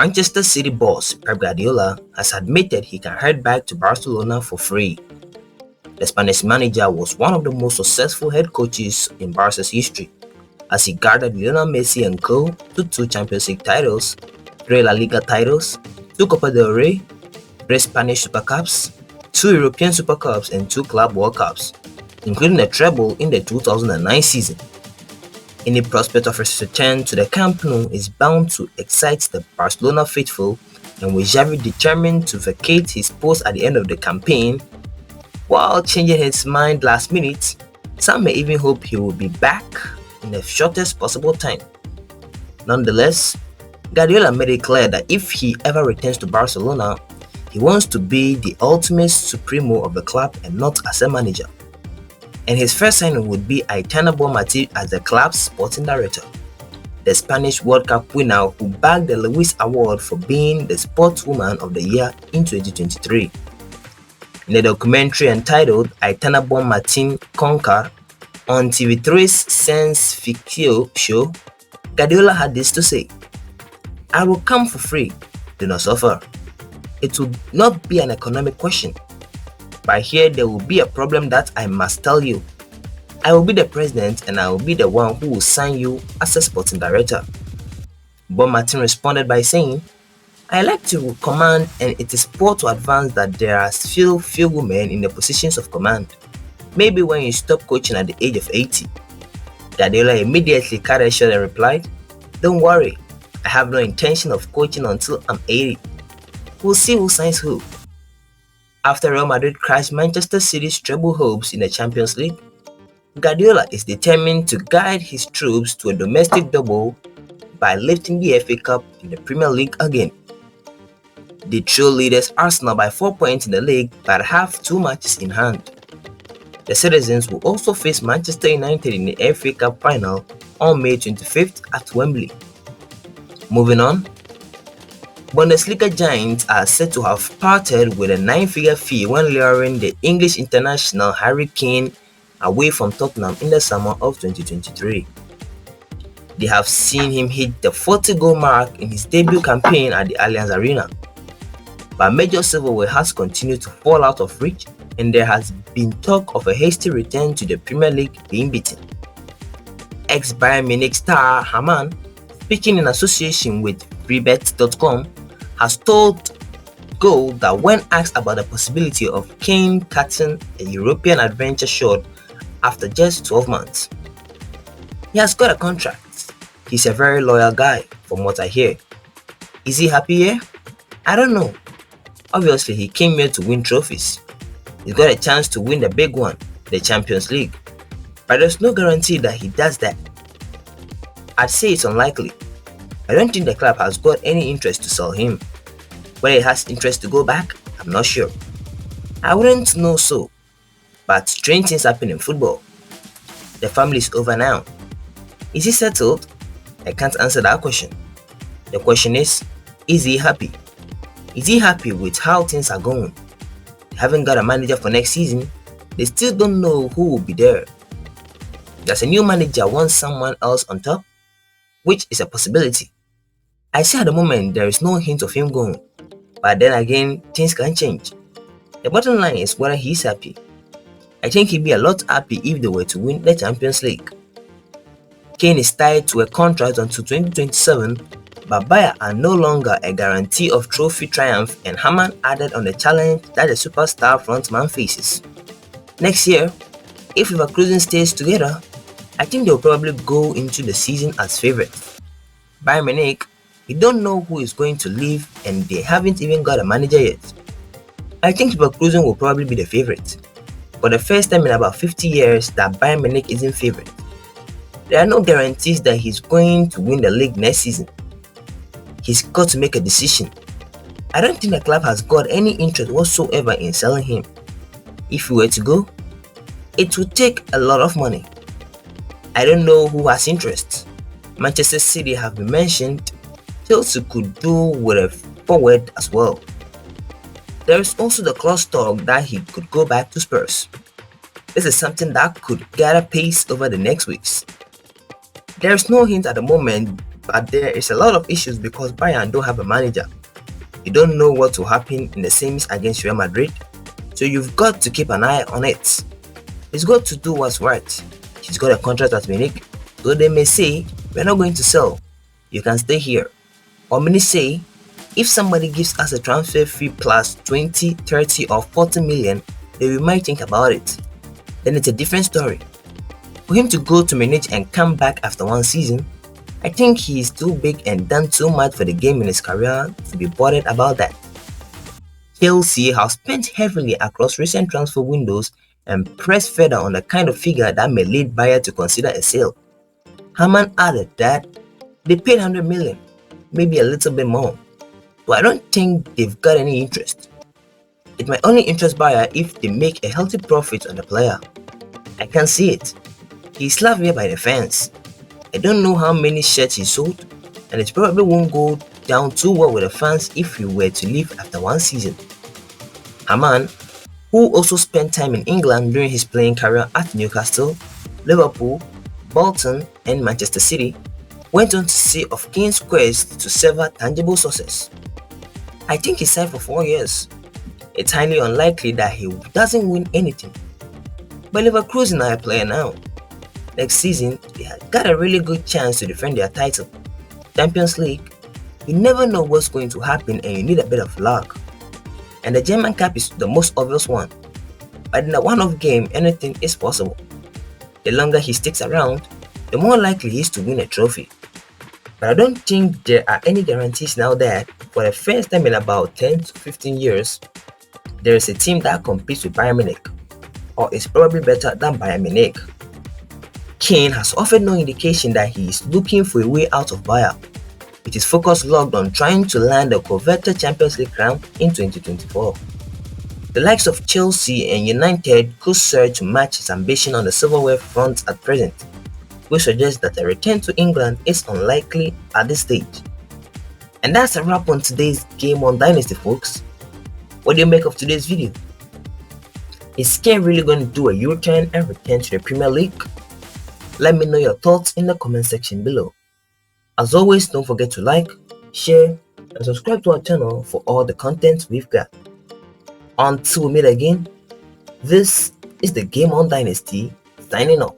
Manchester City boss Pep Guardiola has admitted he can head back to Barcelona for free. The Spanish manager was one of the most successful head coaches in Barca's history, as he guarded Lionel Messi and co. to 2 Champions League titles, 3 La Liga titles, 2 Copa del Rey, 3 Spanish Super Cups, 2 European Super Cups, and 2 Club World Cups, including a treble in the 2009 season. Any prospect of his return to the Camp Nou is bound to excite the Barcelona faithful, and with Xavi determined to vacate his post at the end of the campaign, while changing his mind last minute, some may even hope he will be back in the shortest possible time. Nonetheless, Guardiola made it clear that if he ever returns to Barcelona, he wants to be the ultimate supremo of the club and not as a manager. And his first signing would be Aitana Bonmati as the club's sporting director, the Spanish World Cup winner who bagged the Lewis Award for being the Sportswoman of the Year in 2023. In the documentary entitled Aitana Bonmati Conquer on TV3's Science Fiction show, Guardiola had this to say: "I will come for free, do not suffer. It will not be an economic question. But here there will be a problem that I must tell you. I will be the president and I will be the one who will sign you as a sporting director." Bonmati responded by saying, "I like to command, and it is poor to advance that there are still few women in the positions of command. Maybe when you stop coaching at the age of 80. Guardiola immediately cut it short and replied, "Don't worry, I have no intention of coaching until I'm 80. We'll see who signs who." After Real Madrid crashed Manchester City's treble hopes in the Champions League, Guardiola is determined to guide his troops to a domestic double by lifting the FA Cup in the Premier League again. The true leaders Arsenal by 4 points in the league but have 2 matches in hand. The citizens will also face Manchester United in the FA Cup final on May 25th at Wembley. Moving on, Bundesliga giants are said to have parted with a 9-figure fee when luring the English international Harry Kane away from Tottenham in the summer of 2023. They have seen him hit the 40-goal mark in his debut campaign at the Allianz Arena. But major silverware has continued to fall out of reach, and there has been talk of a hasty return to the Premier League being beaten. Ex-Bayern Munich star Hamann, speaking in association with freebet.com, has told Goal that when asked about the possibility of Kane cutting a European adventure short after just 12 months, he has got a contract. He's a very loyal guy, from what I hear. Is he happy here? I don't know. Obviously, he came here to win trophies. He's got a chance to win the big one, the Champions League. But there's no guarantee that he does that. I'd say it's unlikely. I don't think the club has got any interest to sell him. Whether it has interest to go back, I'm not sure. I wouldn't know so. But strange things happen in football. The family is over now. Is he settled? I can't answer that question. The question is he happy? Is he happy with how things are going? They haven't got a manager for next season. They still don't know who will be there. Does a new manager want someone else on top? Which is a possibility. I say at the moment there is no hint of him going. But then again, things can change. The bottom line is whether he's happy. I think he'd be a lot happy if they were to win the Champions League. Kane is tied to a contract until 2027, but Bayern are no longer a guarantee of trophy triumph, and Hamann added on the challenge that the superstar frontman faces. Next year, if Leverkusen stays together, I think they'll probably go into the season as favourites. Bayern Munich, we don't know who is going to leave, and they haven't even got a manager yet. I think Leverkusen will probably be the favourite. For the first time in about 50 years that Bayern Munich isn't favourite. There are no guarantees that he's going to win the league next season. He's got to make a decision. I don't think the club has got any interest whatsoever in selling him. If he were to go, it would take a lot of money. I don't know who has interest. Manchester City have been mentioned. Chelsea could do with a forward as well. There is also the clause talk that he could go back to Spurs. This is something that could gather pace over the next weeks. There is no hint at the moment, But there is a lot of issues because Bayern don't have a manager. You don't know what will happen in the semis against Real Madrid, so you've got to keep an eye on it. He's got to do what's right. He's got a contract at Munich, so they may say, we're not going to sell. You can stay here. Or many say, if somebody gives us a transfer fee plus 20, 30 or 40 million, then we might think about it. Then it's a different story. For him to go to Munich and come back after one season, I think he is too big and done too much for the game in his career to be bothered about that. Chelsea have spent heavily across recent transfer windows and pressed further on the kind of figure that may lead Bayern to consider a sale. Hamann added that they paid 100 million, maybe a little bit more, but I don't think they've got any interest. It might only interest Bayern if they make a healthy profit on the player. I can't see it. He's loved here by the fans. I don't know how many shirts he sold, and it probably won't go down too well with the fans if he were to leave after one season. Hamann, who also spent time in England during his playing career at Newcastle, Liverpool, Bolton, and Manchester City, went on to say of Kane's quest to sever tangible success. I think he signed for 4 years. It's highly unlikely that he doesn't win anything. But Leverkusen are a player now. Next season, they have got a really good chance to defend their title. Champions League, you never know what's going to happen and you need a bit of luck. And the German Cup is the most obvious one. But in a one-off game, anything is possible. The longer he sticks around, the more likely he is to win a trophy. But I don't think there are any guarantees now that, for the first time in about 10 to 15 years, there is a team that competes with Bayern Munich, or is probably better than Bayern Munich. Kane has offered no indication that he is looking for a way out of Bayern, with his focus locked on trying to land the coveted Champions League crown in 2024. The likes of Chelsea and United could surge to match his ambition on the silverware front at present, which suggests that a return to England is unlikely at this stage. And that's a wrap on today's Game On Dynasty, folks. What do you make of today's video? Is Kane really going to do a U-turn and return to the Premier League? Let me know your thoughts in the comment section below. As always, don't forget to like, share, and subscribe to our channel for all the content we've got. Until we meet again, this is the Game On Dynasty signing off.